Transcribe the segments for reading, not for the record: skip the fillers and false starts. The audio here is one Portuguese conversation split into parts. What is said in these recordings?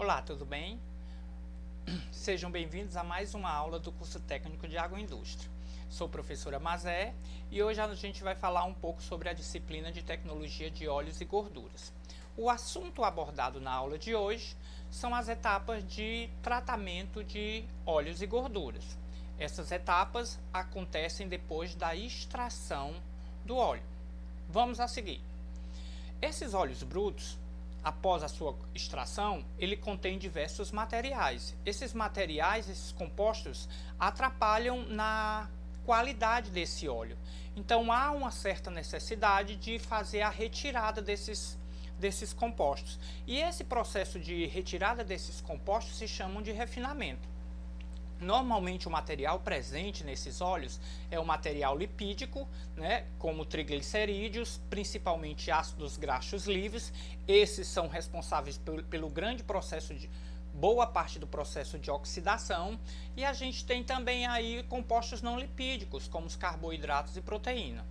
Olá, tudo bem? Sejam bem-vindos a mais uma aula do curso técnico de Agroindústria. Sou professora Mazé e hoje a gente vai falar um pouco sobre a disciplina de tecnologia de óleos e gorduras. O assunto abordado na aula de hoje são as etapas de tratamento de óleos e gorduras. Essas etapas acontecem depois da extração do óleo. Vamos a seguir. Esses óleos brutos, após a sua extração, ele contém diversos materiais. Esses materiais, esses compostos, atrapalham na qualidade desse óleo. Então há uma certa necessidade de fazer a retirada desses compostos. E esse processo de retirada desses compostos se chama de refinamento. Normalmente o material presente nesses óleos é o material lipídico, como triglicerídeos, principalmente ácidos graxos livres. Esses são responsáveis pelo grande processo de boa parte do processo de oxidação. E a gente tem também aí compostos não lipídicos, como os carboidratos e proteína.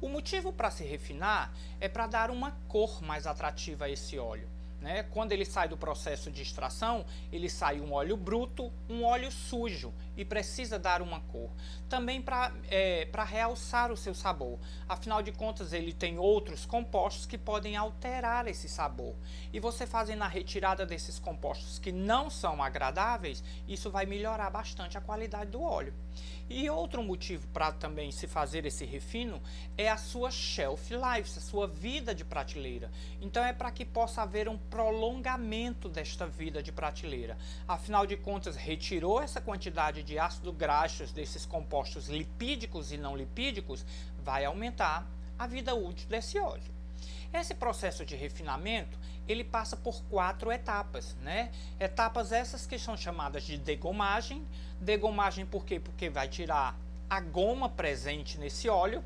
O motivo para se refinar é para dar uma cor mais atrativa a esse óleo. Quando ele sai do processo de extração, ele sai um óleo bruto, um óleo sujo e precisa dar uma cor. Também para realçar o seu sabor. Afinal de contas, ele tem outros compostos que podem alterar esse sabor. E você fazendo a retirada desses compostos que não são agradáveis, isso vai melhorar bastante a qualidade do óleo. E outro motivo para também se fazer esse refino é a sua shelf life, a sua vida de prateleira. Então é para que possa haver um prolongamento desta vida de prateleira. Afinal de contas, retirou essa quantidade de ácidos graxos desses compostos lipídicos e não lipídicos, vai aumentar a vida útil desse óleo. Esse processo de refinamento, ele passa por 4 etapas, Etapas essas que são chamadas de degomagem. Degomagem por quê? Porque vai tirar a goma presente nesse óleo,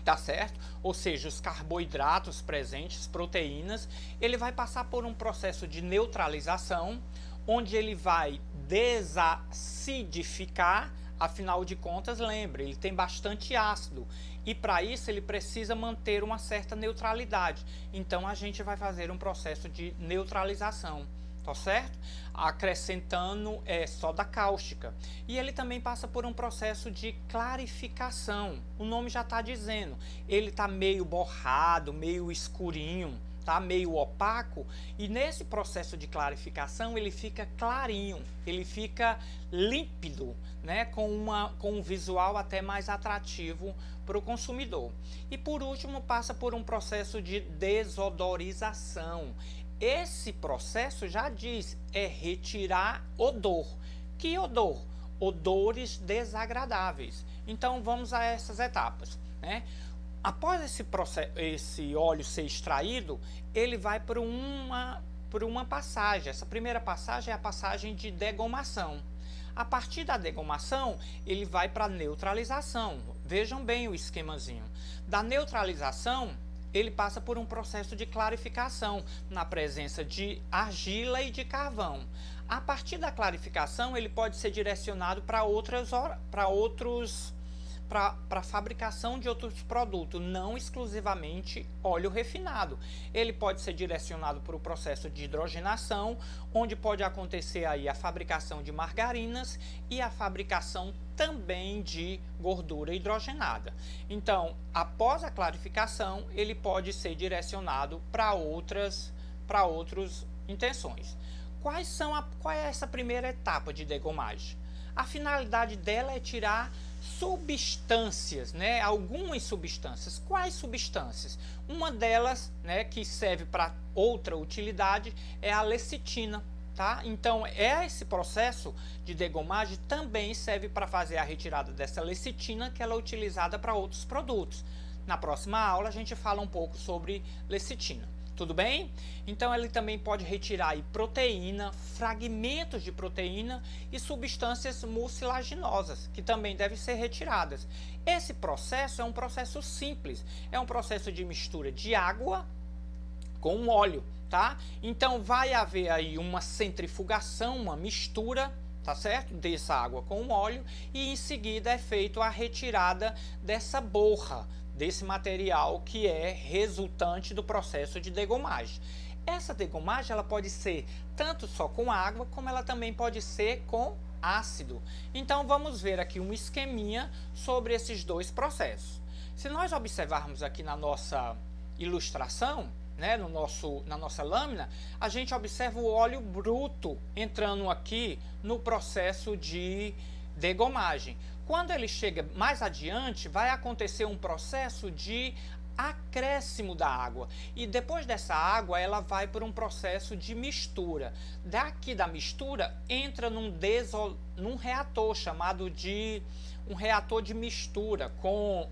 tá certo? Ou seja, os carboidratos presentes, proteínas. Ele vai passar por um processo de neutralização, onde ele vai desacidificar. Afinal de contas, lembre, ele tem bastante ácido e para isso ele precisa manter uma certa neutralidade. Então a gente vai fazer um processo de neutralização, tá certo? Acrescentando soda cáustica. E ele também passa por um processo de clarificação. O nome já está dizendo, ele está meio borrado, meio escurinho, tá meio opaco, e nesse processo de clarificação ele fica clarinho, ele fica límpido, com um visual até mais atrativo para o consumidor. E por último passa por um processo de desodorização. Esse processo já diz, é retirar odor. Que odor? Odores desagradáveis. Então vamos a essas etapas, Após esse óleo ser extraído, ele vai por uma passagem. Essa primeira passagem é a passagem de degomação. A partir da degomação, ele vai para a neutralização. Vejam bem o esquemazinho. Da neutralização, ele passa por um processo de clarificação, na presença de argila e de carvão. A partir da clarificação, ele pode ser direcionado para a fabricação de outros produtos, não exclusivamente óleo refinado. Ele pode ser direcionado para o processo de hidrogenação, onde pode acontecer aí a fabricação de margarinas e a fabricação também de gordura hidrogenada. Então, após a clarificação, ele pode ser direcionado para outras intenções. Qual é essa primeira etapa de degomagem? A finalidade dela é tirar substâncias, algumas substâncias. Quais substâncias? Uma delas, que serve para outra utilidade, é a lecitina, tá? Então, esse processo de degomagem também serve para fazer a retirada dessa lecitina, que ela é utilizada para outros produtos. Na próxima aula a gente fala um pouco sobre lecitina. Tudo bem? Então ele também pode retirar aí proteína, fragmentos de proteína e substâncias mucilaginosas, que também devem ser retiradas. Esse processo é um processo simples, é um processo de mistura de água com óleo, tá? Então vai haver aí uma centrifugação, uma mistura, tá certo? Dessa água com o óleo, e em seguida é feito a retirada dessa borra, desse material que é resultante do processo de degomagem. Essa degomagem ela pode ser tanto só com água, como ela também pode ser com ácido. Então vamos ver aqui um esqueminha sobre esses dois processos. Se nós observarmos aqui na nossa ilustração, né, na nossa lâmina, a gente observa o óleo bruto entrando aqui no processo de degomagem. Quando ele chega mais adiante, vai acontecer um processo de acréscimo da água, e depois dessa água ela vai por um processo de mistura. Daqui da mistura entra num reator chamado de um reator de mistura com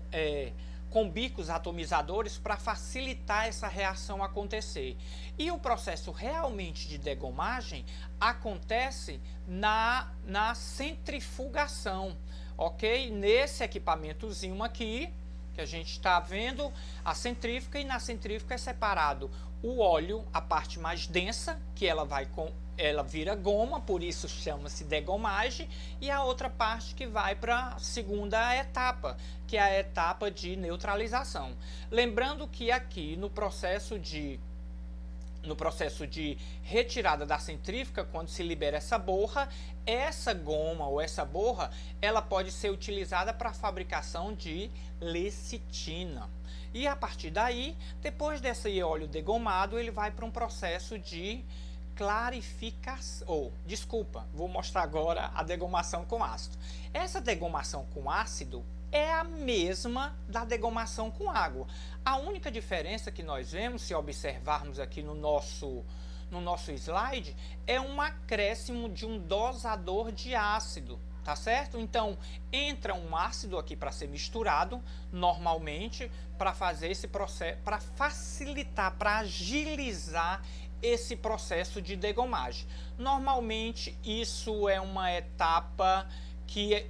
bicos atomizadores para facilitar essa reação acontecer. E o processo realmente de degomagem acontece na centrifugação, ok? Nesse equipamentozinho aqui, que a gente está vendo a centrífuga, e na centrífuga é separado o óleo, a parte mais densa, que ela vira goma, por isso chama-se degomagem, e a outra parte que vai para a segunda etapa, que é a etapa de neutralização. Lembrando que aqui no processo de retirada da centrífuga, quando se libera essa borra, essa goma ou essa borra, ela pode ser utilizada para a fabricação de lecitina. E a partir daí, depois desse óleo degomado, ele vai para um processo de clarificação. Vou mostrar agora a degomação com ácido. Essa degomação com ácido é a mesma da degomação com água. A única diferença que nós vemos, se observarmos aqui no nosso slide, é um acréscimo de um dosador de ácido, tá certo? Então, entra um ácido aqui para ser misturado, normalmente, para fazer esse processo, para facilitar, para agilizar esse processo de degomagem. Normalmente, isso é uma etapa que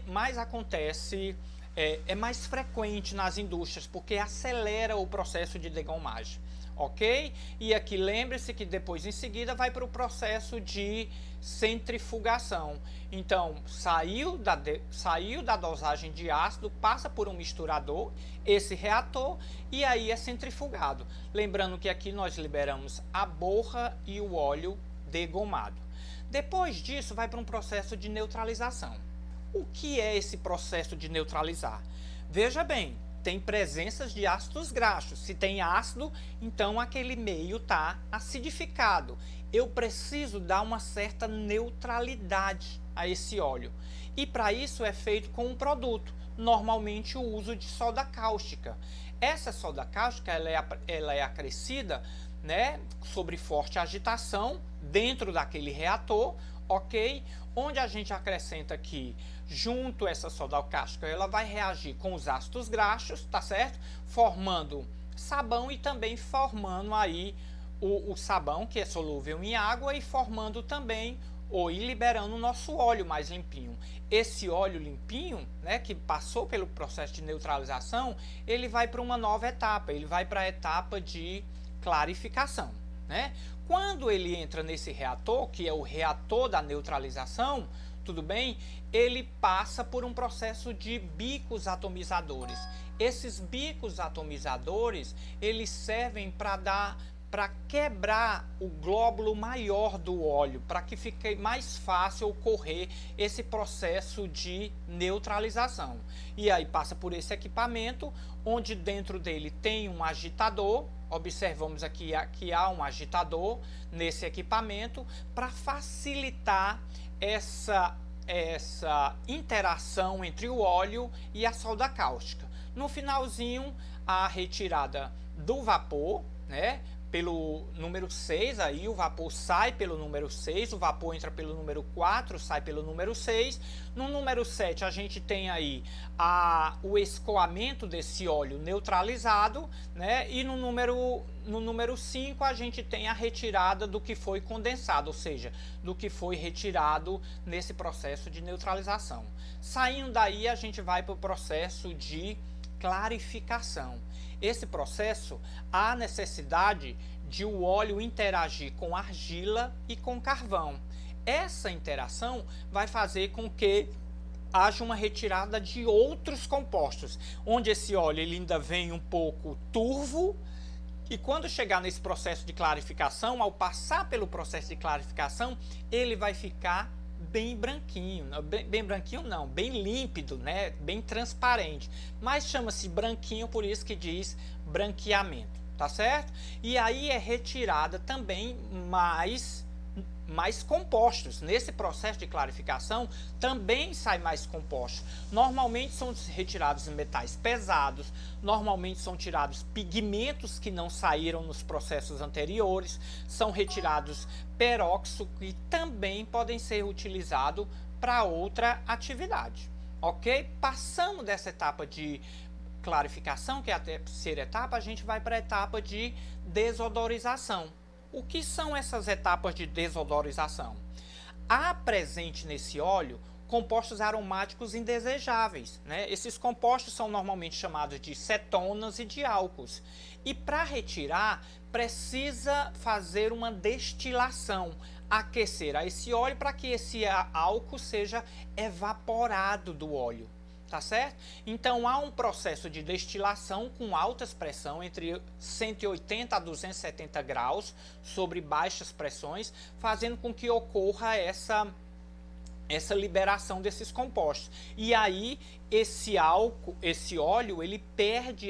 mais acontece, é mais frequente nas indústrias, porque acelera o processo de degomagem, ok? E aqui lembre-se que depois em seguida vai para o processo de centrifugação. Então saiu da dosagem de ácido, passa por um misturador, esse reator, e aí é centrifugado. Lembrando que aqui nós liberamos a borra e o óleo degomado. Depois disso vai para um processo de neutralização. O que é esse processo de neutralizar? Veja bem, tem presenças de ácidos graxos. Se tem ácido, então aquele meio está acidificado. Eu preciso dar uma certa neutralidade a esse óleo. E para isso é feito com um produto, normalmente o uso de soda cáustica. Essa soda cáustica ela é acrescida, né, sobre forte agitação dentro daquele reator, ok? Onde a gente acrescenta aqui, junto a essa soda cáustica, ela vai reagir com os ácidos graxos, tá certo? Formando sabão e também formando aí o sabão, que é solúvel em água, e formando também e liberando o nosso óleo mais limpinho. Esse óleo limpinho, né, que passou pelo processo de neutralização, ele vai para uma nova etapa, ele vai para a etapa de clarificação, né? Quando ele entra nesse reator, que é o reator da neutralização, tudo bem? Ele passa por um processo de bicos atomizadores. Esses bicos atomizadores, eles servem para quebrar o glóbulo maior do óleo, para que fique mais fácil ocorrer esse processo de neutralização. E aí passa por esse equipamento, onde dentro dele tem um agitador. Observamos aqui que há um agitador nesse equipamento para facilitar essa interação entre o óleo e a soda cáustica. No finalzinho, a retirada do vapor, né? Pelo número 6, aí o vapor sai pelo número 6, o vapor entra pelo número 4, sai pelo número 6. No número 7, a gente tem aí o escoamento desse óleo neutralizado, né? E no número 5, a gente tem a retirada do que foi condensado, ou seja, do que foi retirado nesse processo de neutralização. Saindo daí, a gente vai para o processo de clarificação. Esse processo, há necessidade de o óleo interagir com argila e com carvão. Essa interação vai fazer com que haja uma retirada de outros compostos, onde esse óleo ele ainda vem um pouco turvo, e quando chegar nesse processo de clarificação, ao passar pelo processo de clarificação, ele vai ficar bem branquinho, bem branquinho não, bem límpido, né? Bem transparente, mas chama-se branquinho, por isso que diz branqueamento, tá certo? E aí é retirada também mais compostos. Nesse processo de clarificação também sai mais compostos. Normalmente são retirados metais pesados, normalmente são tirados pigmentos que não saíram nos processos anteriores, são retirados peróxido e também podem ser utilizados para outra atividade, ok? Passando dessa etapa de clarificação, que é a terceira etapa, a gente vai para a etapa de desodorização. O que são essas etapas de desodorização? Há presente nesse óleo compostos aromáticos indesejáveis, né? Esses compostos são normalmente chamados de cetonas e de álcools. E para retirar, precisa fazer uma destilação, aquecer esse óleo para que esse álcool seja evaporado do óleo. Tá certo? Então há um processo de destilação com altas pressão, entre 180 a 270 graus, sobre baixas pressões, fazendo com que ocorra essa liberação desses compostos. E aí esse óleo, ele perde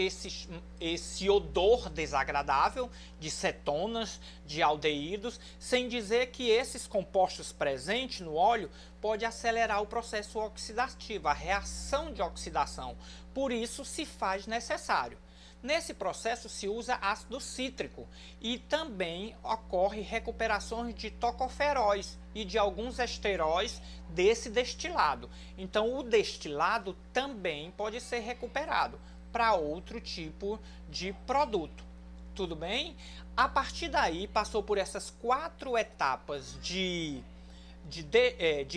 esse odor desagradável de cetonas, de aldeídos, sem dizer que esses compostos presentes no óleo pode acelerar o processo oxidativo, a reação de oxidação. Por isso se faz necessário. Nesse processo se usa ácido cítrico e também ocorre recuperações de tocoferóis e de alguns esteróis desse destilado. Então o destilado também pode ser recuperado para outro tipo de produto. Tudo bem? A partir daí passou por essas 4 etapas de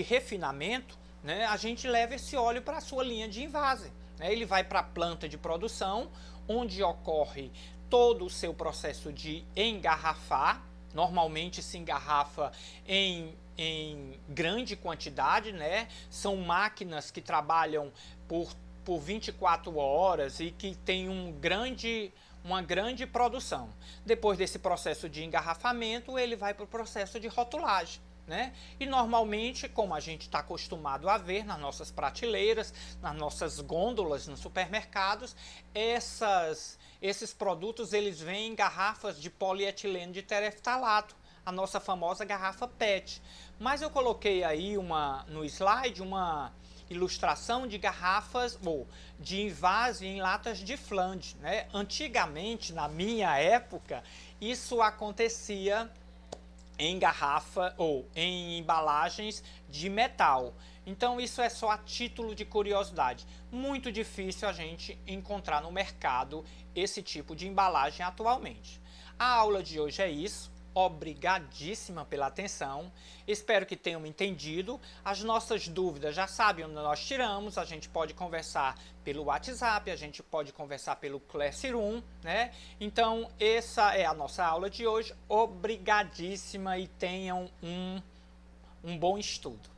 refinamento, né? A gente leva esse óleo para a sua linha de invase, né? Ele vai para a planta de produção, onde ocorre todo o seu processo de engarrafar. Normalmente se engarrafa em grande quantidade, né? São máquinas que trabalham por 24 horas e que tem uma grande produção. Depois desse processo de engarrafamento, ele vai para o processo de rotulagem, né? E normalmente, como a gente está acostumado a ver nas nossas prateleiras, nas nossas gôndolas nos supermercados, esses produtos eles vêm em garrafas de polietileno de tereftalato, a nossa famosa garrafa PET. Mas eu coloquei aí no slide uma ilustração de garrafas ou de invase em latas de flange, né? Antigamente, na minha época, isso acontecia em garrafa ou em embalagens de metal. Então isso é só a título de curiosidade. Muito difícil a gente encontrar no mercado esse tipo de embalagem atualmente. A aula de hoje é isso. Obrigadíssima pela atenção, espero que tenham entendido. As nossas dúvidas já sabem onde nós tiramos, a gente pode conversar pelo WhatsApp, a gente pode conversar pelo Classroom, né? Então essa é a nossa aula de hoje, obrigadíssima e tenham um bom estudo.